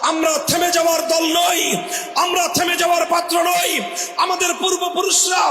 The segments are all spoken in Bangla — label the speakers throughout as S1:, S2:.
S1: আমরা থেমে যাওয়ার দল নই, আমরা থেমে যাওয়ার পাত্র নই। আমাদের পূর্বপুরুষরা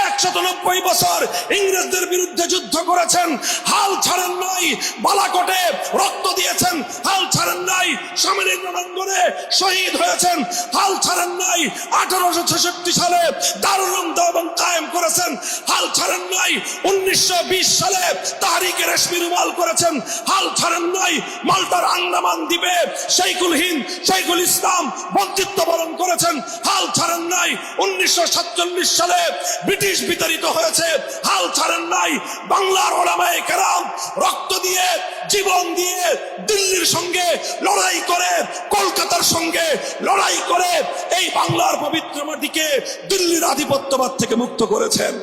S1: 190 বছর ইংরেজদের বিরুদ্ধে যুদ্ধ করেছেন, হাল ছাড়েন নাই। বালাকোটে রক্ত দিয়েছেন, হাল ছাড়েন নাই। সামরিক রণাঙ্গনে শহীদ হয়েছেন, হাল ছাড়েন নাই। 1866 সালে দারুল উলুম দেওবন্দ কায়েম করেছেন, হাল ছাড়েন নাই। 1920 সালে তাহরিকে রেশমি রুমাল করেছেন, হাল ছাড়েন নাই। মাল্টার আন্দামান দ্বীপে শেখুল হিন্দ, শেখুল ইসলাম বন্দিত্ব বরণ করেছেন, হাল ছাড়েন নাই। 1947 সালে ব্রিটিশ বিতাড়িত হয়েছে, হাল ছাড়েন নাই। বাংলার ওলামায়ে কেরাম রক্ত দিয়ে, জীবন দিয়ে দিল্লির সঙ্গে লড়াই করে, কলকাতার সঙ্গে লড়াই করে এই বাংলার পবিত্র মাটিকে দিল্লির আধিপত্যবাদ থেকে মুক্ত করেছেন।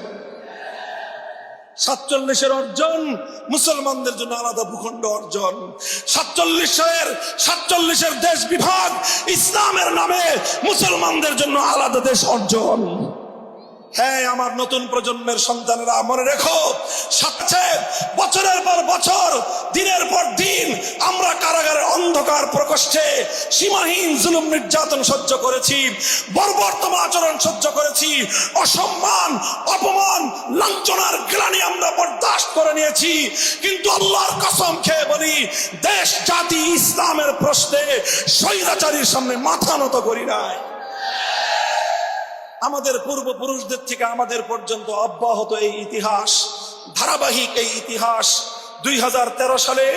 S1: 47-এর অর্জন মুসলমানদের জন্য আলাদা ভূখণ্ড অর্জন। 47-এর দেশ বিভাগ ইসলামের নামে মুসলমানদের জন্য আলাদা দেশ অর্জন। হ্যাঁ, আমার নতুন প্রজন্মের সন্তানেরা মনে রেখো, সাথে বছরের পর বছর, দিনের পর দিন আমরা কারাগারের অন্ধকার প্রকোষ্ঠে সীমাহীন জুলুম নির্যাতন সহ্য করেছি, বর্বরতম আচরণ সহ্য করেছি, অসম্মান, অপমান, লাঞ্ছনার গ্লানি আমরা বরদাস্ত করে নিয়েছি। কিন্তু আল্লাহর কসম খেয়ে বলি, দেশ জাতি ইসলামের প্রশ্নে স্বৈরাচারীর সামনে মাথা নত করি নাই। আমাদের পূর্বপুরুষদের থেকে আমাদের পর্যন্ত অব্যাহত এই ইতিহাস, ধারাবাহিক এই ইতিহাস। 2013 সালে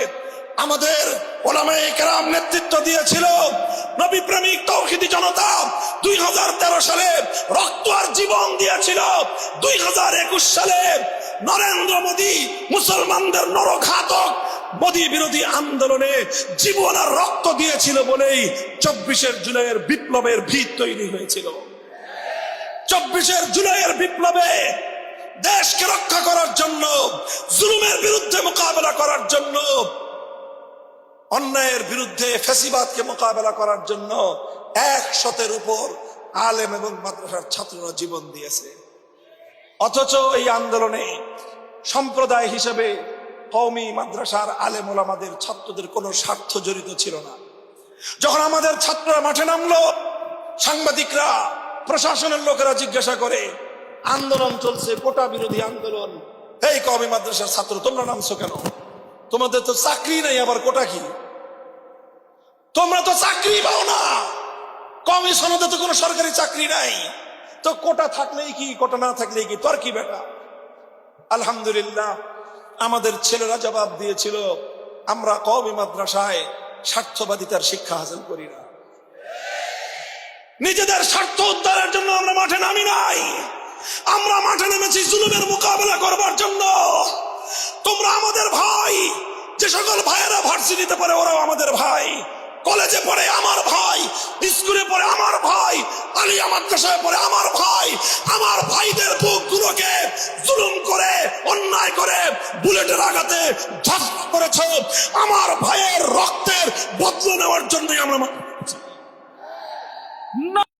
S1: আমাদের ওলামায়ে কেরাম নেতৃত্ব দিয়েছিল নবী প্রেমিক তৌহিদি জনতা। 2013 সালে রক্ত আর জীবন দিয়েছিল। 2021 সালে নরেন্দ্র মোদী মুসলমানদের নরঘাতক মোদী বিরোধী আন্দোলনে জীবন আর রক্ত দিয়েছিল বলেই 24 জুলাইয়ের বিপ্লবের ভিত তৈরি হয়েছিল। 24 জুলাইয়ের বিপ্লবে দেশকে রক্ষা করার জন্য, জুলুমের বিরুদ্ধে মোকাবেলা করার জন্য, অন্যায়ের বিরুদ্ধে ফ্যাসিবাদকে মোকাবেলা করার জন্য 100-এর উপর আলেম এবং মাদ্রাসার ছাত্ররা জীবন দিয়েছে। অথচ এই আন্দোলনে সম্প্রদায় হিসেবে কওমি মাদ্রাসার আলেম ওলামাদের ছাত্রদের কোনো স্বার্থ জড়িত ছিল না। যখন আমাদের ছাত্ররা মাঠে নামলো, সাংবাদিকরা, প্রশাসনের লোকেরা জিজ্ঞাসা করে, আন্দোলন চলছে, কোটা বিরোধী আন্দোলন, এই কওমি মাদ্রাসার ছাত্র তোমরা নামছো কেন? তোমাদের তো চাকরি নেই, আবার কোটা কি? তোমরা তো চাকরি পাও না, কওমি সনদে তো কোনো সরকারি চাকরি নাই, তো কোটা থাকলেই কি, কোটা না থাকলেই কি, তোর কি বেটা? আলহামদুলিল্লাহ, আমাদের ছেলেরা জবাব দিয়েছিল, আমরা কওমি মাদ্রাসায় স্বার্থবাদিতার শিক্ষা হাসিল করি না। নিজেদের স্বার্থ উদ্ধারের জন্য আমরা মাঠে নামি নাই, আমরা মাঠে নেমেছি জুলুমের মোকাবেলা করবার জন্য। তোমরা আমাদের ভাই, যে সকল ভাইয়েরা ভার্সিটিতে পড়ে ওরাও আমাদের ভাই, কলেজে পড়ে আমার ভাই, স্কুলে পড়ে আমার ভাই, আলিয়া মাদ্রাসায় পড়ে আমার ভাই। আমার ভাইদের বুকগুলোকে জুলুম করে, অন্যায় করে, বুলেটের আঘাতে ঝাঁঝরা করেছ। আমার ভাইয়ের রক্তের বদলা নেওয়ার জন্যই আমরা